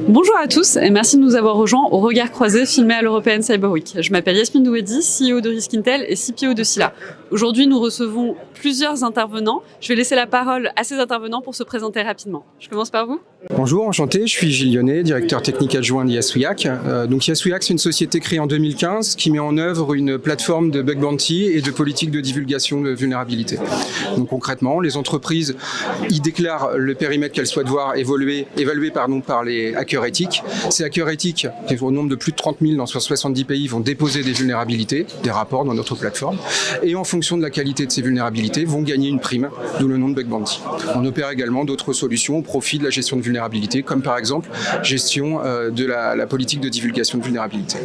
Bonjour à tous et merci de nous avoir rejoints au Regard Croisé filmé à l'European Cyber Week. Je m'appelle Yasmine Douedi, CEO de Riskintel et CPO de Scylla. Aujourd'hui, nous recevons plusieurs intervenants. Je vais laisser la parole à ces intervenants pour se présenter rapidement. Je commence par vous. Bonjour, enchanté, je suis Gilles Lyonnais, directeur technique adjoint d'Yaswiak. Donc Yaswiak, c'est une société créée en 2015 qui met en œuvre une plateforme de bug bounty et de politique de divulgation de vulnérabilité. Donc concrètement, les entreprises y déclarent le périmètre qu'elles souhaitent voir évalué par les hackers éthiques. Ces hackers éthiques, qui au nombre de plus de 30 000 dans 70 pays, vont déposer des vulnérabilités, des rapports dans notre plateforme, et en fonction de la qualité de ces vulnérabilités, vont gagner une prime, d'où le nom de bug bounty. On opère également d'autres solutions au profit de la gestion de vulnérabilité, comme par exemple gestion de la politique de divulgation de vulnérabilité.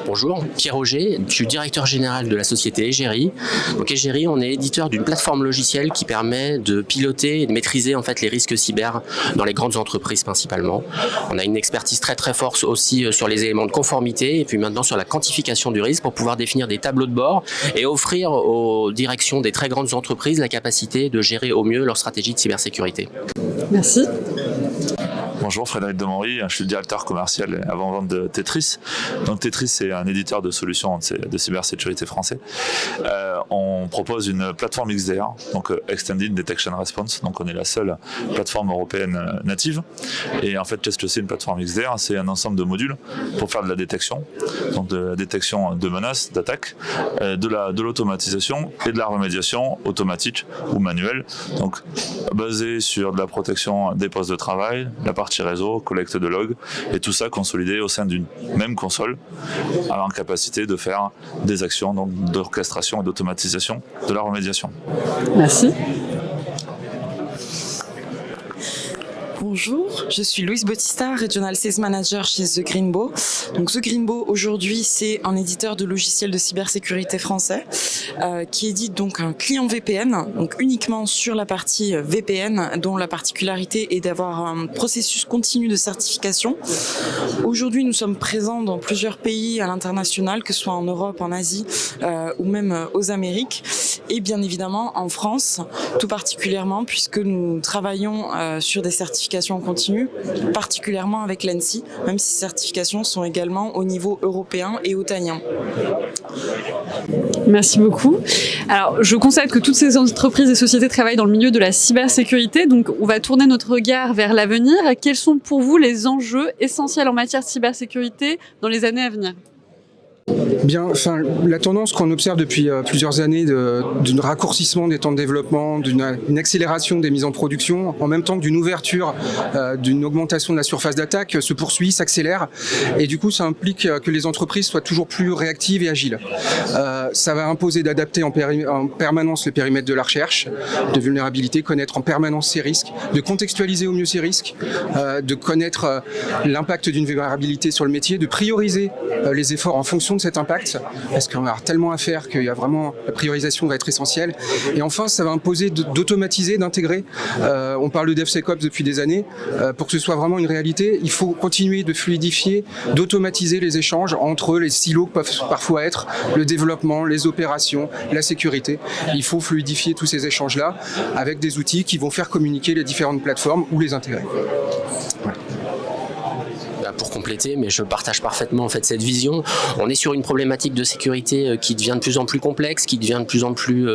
Bonjour, Pierre Auger, je suis directeur général de la société Egeri. Donc Egeri, on est éditeur d'une plateforme logicielle qui permet de piloter et de maîtriser en fait les risques cyber dans les grandes entreprises principalement. On a une expertise très forte aussi sur les éléments de conformité et puis maintenant sur la quantification du risque pour pouvoir définir des tableaux de bord et offrir aux directions des très grandes entreprises la capacité de gérer au mieux leur stratégie de cybersécurité. Merci. Bonjour, Frédéric Demonry, je suis le directeur commercial et avant-vente de Tetris. Donc Tetris, c'est un éditeur de solutions de cybersécurité français. On propose une plateforme XDR, donc Extended Detection Response. Donc on est la seule plateforme européenne native. Et en fait, qu'est-ce que c'est une plateforme XDR? C'est un ensemble de modules pour faire de la détection, donc de la détection de menaces, d'attaques, de l'automatisation et de la remédiation automatique ou manuelle. Donc basée sur de la protection des postes de travail, la partie réseau, collecte de logs, et tout ça consolidé au sein d'une même console, en capacité de faire des actions d'orchestration et d'automatisation de la remédiation. Merci. Bonjour, je suis Louise Bautista, Regional Sales Manager chez The Greenbow. Donc The Greenbow aujourd'hui c'est un éditeur de logiciels de cybersécurité français qui édite donc un client VPN, donc uniquement sur la partie VPN dont la particularité est d'avoir un processus continu de certification. Aujourd'hui nous sommes présents dans plusieurs pays à l'international, que ce soit en Europe, en Asie ou même aux Amériques et bien évidemment en France tout particulièrement puisque nous travaillons sur des certifications en continu, particulièrement avec l'ANSSI, même si ces certifications sont également au niveau européen et otanien. Merci beaucoup. Alors, je constate que toutes ces entreprises et sociétés travaillent dans le milieu de la cybersécurité, donc on va tourner notre regard vers l'avenir. Quels sont pour vous les enjeux essentiels en matière de cybersécurité dans les années à venir ? Bien, la tendance qu'on observe depuis plusieurs années d'un raccourcissement des temps de développement, d'une accélération des mises en production, en même temps que d'une ouverture, d'une augmentation de la surface d'attaque, se poursuit, s'accélère, et du coup ça implique que les entreprises soient toujours plus réactives et agiles. Ça va imposer d'adapter en permanence le périmètre de la recherche, de vulnérabilité, connaître en permanence ces risques, de contextualiser au mieux ces risques, de connaître l'impact d'une vulnérabilité sur le métier, de prioriser les efforts en fonction de cet impact, parce qu'on a tellement à faire qu'il y a vraiment, la priorisation va être essentielle. Et enfin, ça va imposer d'automatiser, d'intégrer. On parle de DevSecOps depuis des années. Pour que ce soit vraiment une réalité, il faut continuer de fluidifier, d'automatiser les échanges entre les silos que peuvent parfois être le développement, les opérations, la sécurité. Il faut fluidifier tous ces échanges-là avec des outils qui vont faire communiquer les différentes plateformes ou les intégrer. Voilà. Pour compléter, mais je partage parfaitement en fait cette vision. On est sur une problématique de sécurité qui devient de plus en plus complexe, qui devient de plus en plus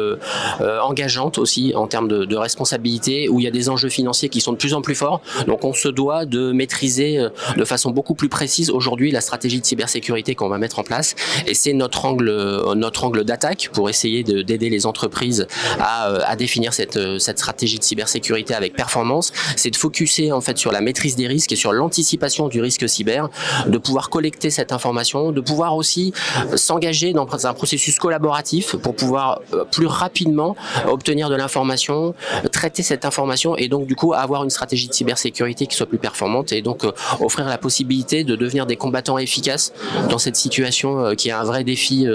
engageante aussi en termes de responsabilité, où il y a des enjeux financiers qui sont de plus en plus forts. Donc on se doit de maîtriser de façon beaucoup plus précise aujourd'hui la stratégie de cybersécurité qu'on va mettre en place. Et c'est notre angle d'attaque pour essayer d'aider les entreprises à définir cette stratégie de cybersécurité avec performance. C'est de focuser en fait sur la maîtrise des risques et sur l'anticipation du risque cyber, de pouvoir collecter cette information, de pouvoir aussi s'engager dans un processus collaboratif pour pouvoir plus rapidement obtenir de l'information, traiter cette information et donc du coup avoir une stratégie de cybersécurité qui soit plus performante et donc offrir la possibilité de devenir des combattants efficaces dans cette situation qui est un vrai défi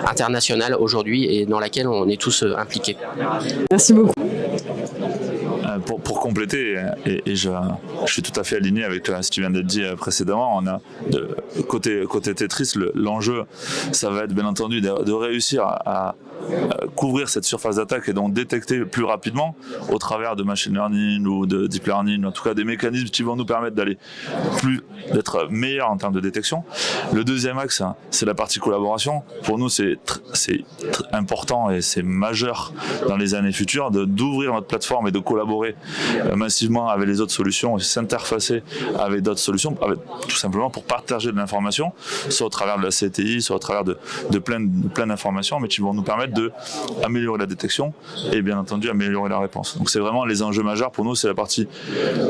international aujourd'hui et dans laquelle on est tous impliqués. Merci beaucoup. Pour compléter, et je suis tout à fait aligné avec ce qui vient d'être dit précédemment, on a côté Tetris, l'enjeu, ça va être bien entendu de réussir à couvrir cette surface d'attaque et donc détecter plus rapidement au travers de machine learning ou de deep learning, en tout cas des mécanismes qui vont nous permettre d'être meilleurs en termes de détection. Le deuxième axe, c'est la partie collaboration. Pour nous, c'est important et c'est majeur dans les années futures d'ouvrir notre plateforme et de collaborer massivement avec les autres solutions et s'interfacer avec d'autres solutions, tout simplement pour partager de l'information, soit au travers de la CTI, soit au travers de plein d'informations, mais qui vont nous permettre d'améliorer la détection et bien entendu améliorer la réponse. Donc c'est vraiment les enjeux majeurs pour nous, c'est la partie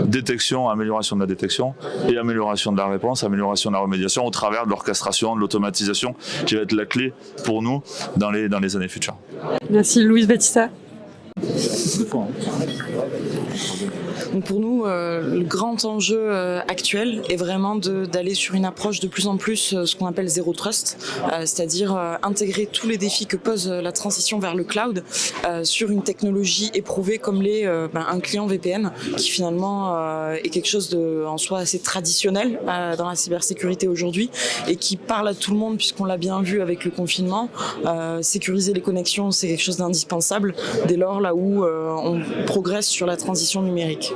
détection, amélioration de la détection et amélioration de la réponse, amélioration de la remédiation au travers de l'orchestration, de l'automatisation qui va être la clé pour nous dans les années futures. Merci Louise Battista. Donc pour nous, le grand enjeu actuel est vraiment d'aller sur une approche de plus en plus ce qu'on appelle zéro trust, c'est-à-dire intégrer tous les défis que pose la transition vers le cloud sur une technologie éprouvée comme l'est un client VPN qui finalement est quelque chose en soi assez traditionnel dans la cybersécurité aujourd'hui et qui parle à tout le monde puisqu'on l'a bien vu avec le confinement. Sécuriser les connexions, c'est quelque chose d'indispensable dès lors là où on progresse sur la transition numérique.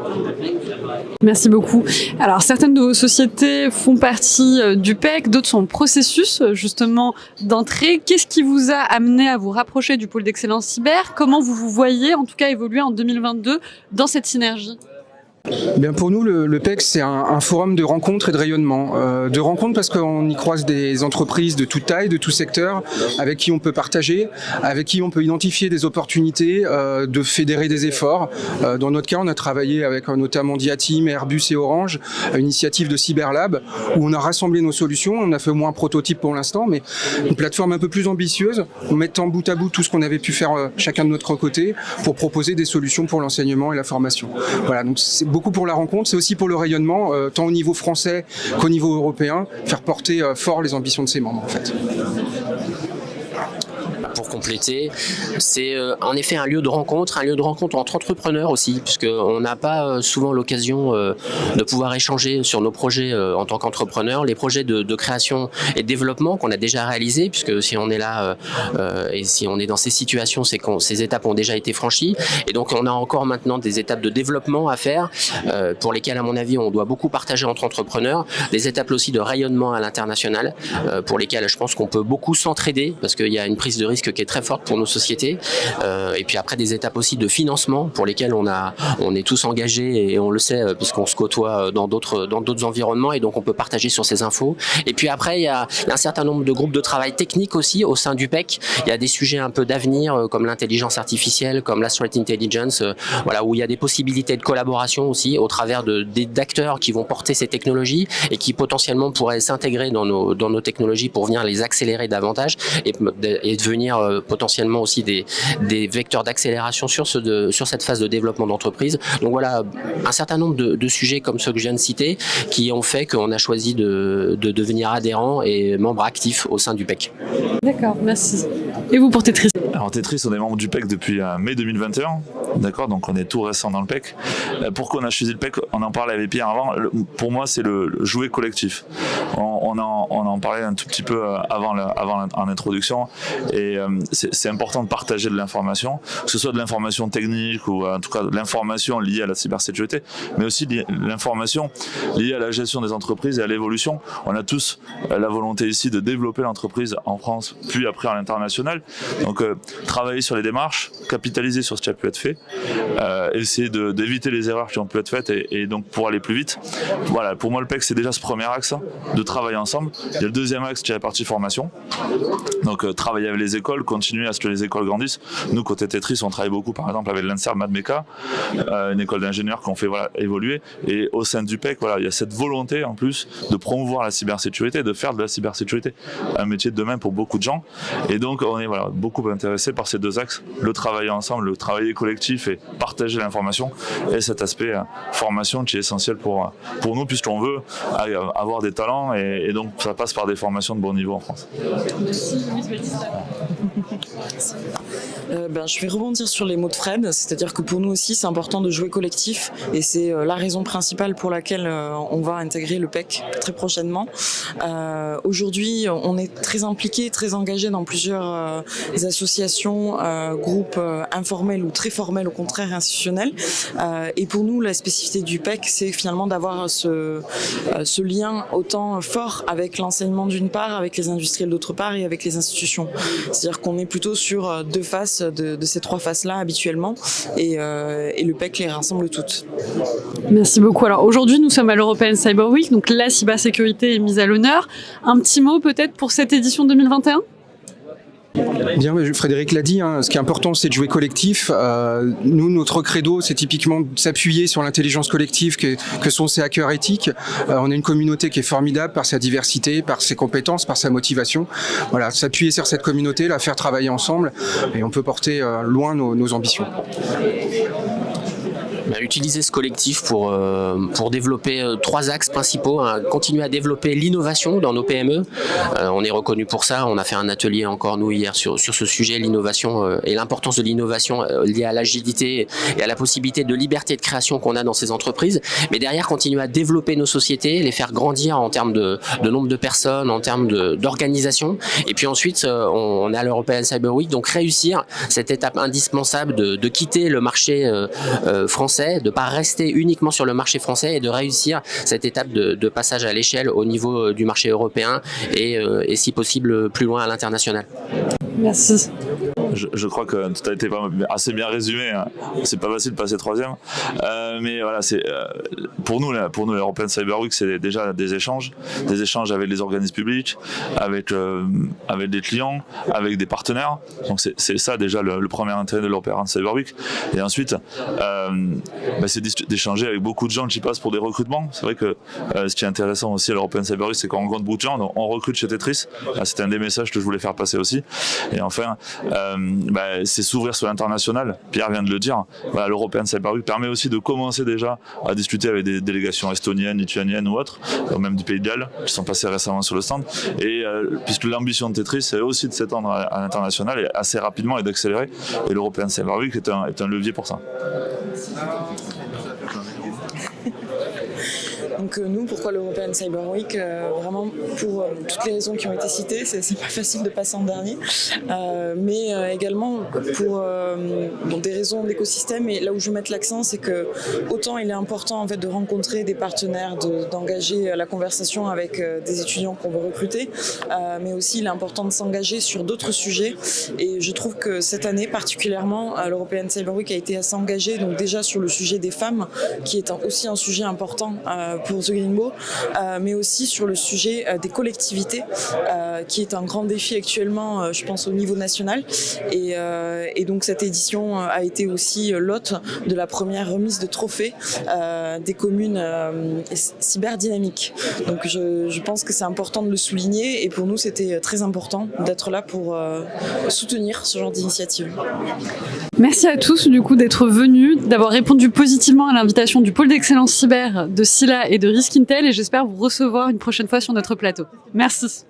Merci beaucoup. Alors, certaines de vos sociétés font partie du PEC, d'autres sont en processus justement d'entrée. Qu'est-ce qui vous a amené à vous rapprocher du pôle d'excellence cyber? Comment vous vous voyez, en tout cas, évoluer en 2022 dans cette synergie? Bien pour nous, le PEC, c'est un forum de rencontres et de rayonnement. De rencontres parce qu'on y croise des entreprises de toute taille, de tout secteur, avec qui on peut partager, avec qui on peut identifier des opportunités, de fédérer des efforts. Dans notre cas, on a travaillé avec notamment Diateam, Airbus et Orange, une initiative de Cyberlab, où on a rassemblé nos solutions. On a fait au moins un prototype pour l'instant, mais une plateforme un peu plus ambitieuse, en mettant bout à bout tout ce qu'on avait pu faire chacun de notre côté pour proposer des solutions pour l'enseignement et la formation. Voilà, donc c'est beaucoup pour la rencontre, c'est aussi pour le rayonnement, tant au niveau français qu'au niveau européen, faire porter fort les ambitions de ses membres en fait. Pour compléter, c'est en effet un lieu de rencontre entre entrepreneurs aussi, puisqu'on n'a pas souvent l'occasion de pouvoir échanger sur nos projets en tant qu'entrepreneurs, les projets de création et de développement qu'on a déjà réalisés, puisque si on est là et si on est dans ces situations, c'est que ces étapes ont déjà été franchies, et donc on a encore maintenant des étapes de développement à faire, pour lesquelles à mon avis on doit beaucoup partager entre entrepreneurs, des étapes aussi de rayonnement à l'international, pour lesquelles je pense qu'on peut beaucoup s'entraider, parce qu'il y a une prise de risque qui est très forte pour nos sociétés, et puis après des étapes aussi de financement pour lesquelles on est tous engagés et on le sait puisqu'on se côtoie dans d'autres environnements, et donc on peut partager sur ces infos. Et puis après il y a un certain nombre de groupes de travail techniques aussi au sein du PEC. Il y a des sujets un peu d'avenir comme l'intelligence artificielle, comme la threat intelligence, voilà, où il y a des possibilités de collaboration aussi au travers d'acteurs qui vont porter ces technologies et qui potentiellement pourraient s'intégrer dans nos technologies pour venir les accélérer davantage et devenir potentiellement aussi des vecteurs d'accélération sur cette phase de développement d'entreprise. Donc voilà, un certain nombre de sujets comme ceux que je viens de citer qui ont fait qu'on a choisi de devenir adhérent et membre actif au sein du PEC. D'accord, merci. Et vous pour Tetris? Alors Tetris, on est membre du PEC depuis mai 2021, d'accord, donc on est tout récent dans le PEC. Pourquoi on a choisi le PEC? On en parlait avec Pierre avant. Pour moi, c'est le jouet collectif. On en parlait un tout petit peu avant en introduction, et c'est important de partager de l'information, que ce soit de l'information technique ou en tout cas de l'information liée à la cybersécurité, mais aussi l'information liée à la gestion des entreprises et à l'évolution. On a tous la volonté ici de développer l'entreprise en France, puis après à l'international. Donc travailler sur les démarches, capitaliser sur ce qui a pu être fait, essayer d'éviter les erreurs qui ont pu être faites et donc pour aller plus vite. Voilà, pour moi le PEC c'est déjà ce premier axe, de travailler ensemble. Il y a le deuxième axe qui est la partie formation. Donc travailler avec les écoles, continuer à ce que les écoles grandissent. Nous côté Tetris on travaille beaucoup par exemple avec l'INSERM MadMeca, une école d'ingénieurs qu'on fait évoluer, et au sein du PEC il y a cette volonté en plus de promouvoir la cybersécurité, de faire de la cybersécurité un métier de demain pour beaucoup de gens, et donc on est beaucoup intéressé par ces deux axes, le travail ensemble, le travail collectif et partager l'information, et cet aspect formation qui est essentiel pour nous puisqu'on veut avoir des talents, et donc ça passe par des formations de bon niveau en France. Merci Louise Battista. Je vais rebondir sur les mots de Fred, c'est-à-dire que pour nous aussi c'est important de jouer collectif et c'est la raison principale pour laquelle on va intégrer le PEC très prochainement. Aujourd'hui on est très impliqué, très engagé dans plusieurs associations, groupes informels ou très formels, au contraire institutionnels, et pour nous la spécificité du PEC c'est finalement d'avoir ce lien autant fort avec l'enseignement d'une part, avec les industriels d'autre part et avec les institutions. C'est-à-dire qu'on est plutôt sur deux faces de ces trois faces-là habituellement et le PEC les rassemble toutes. Merci beaucoup. Alors aujourd'hui, nous sommes à l'European Cyber Week, donc la cybersécurité est mise à l'honneur. Un petit mot peut-être pour cette édition 2021 ? Bien, Frédéric l'a dit, ce qui est important, c'est de jouer collectif. Nous, notre credo, c'est typiquement de s'appuyer sur l'intelligence collective que sont ces hackers éthiques. On a une communauté qui est formidable par sa diversité, par ses compétences, par sa motivation. Voilà, s'appuyer sur cette communauté, la faire travailler ensemble, et on peut porter loin nos ambitions. Utiliser ce collectif pour développer trois axes principaux. Continuer à développer l'innovation dans nos PME. On est reconnu pour ça. On a fait un atelier encore nous hier sur ce sujet, l'innovation et l'importance de l'innovation liée à l'agilité et à la possibilité de liberté de création qu'on a dans ces entreprises. Mais derrière, continuer à développer nos sociétés, les faire grandir en termes de nombre de personnes, en termes d'organisation. Et puis ensuite, on est à l'European Cyber Week, donc réussir cette étape indispensable de quitter le marché français, de ne pas rester uniquement sur le marché français et de réussir cette étape de passage à l'échelle au niveau du marché européen et si possible plus loin à l'international. Merci. Je crois que tout a été assez bien résumé. C'est pas facile de passer troisième, mais voilà, c'est pour nous l'European Cyber Week, c'est déjà des échanges avec les organismes publics, avec des clients, avec des partenaires. Donc c'est ça déjà le premier intérêt de l'European Cyber Week. Et ensuite, c'est d'échanger avec beaucoup de gens qui passent pour des recrutements. C'est vrai que ce qui est intéressant aussi à l'European Cyber Week, c'est qu'on rencontre beaucoup de gens. Donc on recrute chez Tetris. C'était un des messages que je voulais faire passer aussi. Et enfin, c'est s'ouvrir sur l'international. Pierre vient de le dire. L'European Cyber Week permet aussi de commencer déjà à discuter avec des délégations estoniennes, lituaniennes ou autres, ou même du Pays de Galles, qui sont passées récemment sur le stand. Et puisque l'ambition de Tetris, c'est aussi de s'étendre à l'international et assez rapidement et d'accélérer. Et l'European Cyber Week est un levier pour ça. Donc nous, pourquoi l'European Cyber Week Vraiment pour toutes les raisons qui ont été citées, c'est pas facile de passer en dernier, mais également pour des raisons d'écosystème. Et là où je veux mettre l'accent, c'est que autant il est important en fait de rencontrer des partenaires, d'engager la conversation avec des étudiants qu'on veut recruter, mais aussi il est important de s'engager sur d'autres sujets. Et je trouve que cette année particulièrement, l'European Cyber Week a été assez engagé, donc déjà sur le sujet des femmes, qui est aussi un sujet important pour The Greenbow, mais aussi sur le sujet des collectivités, qui est un grand défi actuellement, je pense, au niveau national. Et donc cette édition a été aussi l'hôte de la première remise de trophées des communes cyberdynamiques. Donc je pense que c'est important de le souligner, et pour nous c'était très important d'être là pour soutenir ce genre d'initiative. Merci à tous du coup d'être venus, d'avoir répondu positivement à l'invitation du pôle d'excellence cyber de Scylla et de Risk Intel, et j'espère vous recevoir une prochaine fois sur notre plateau. Merci.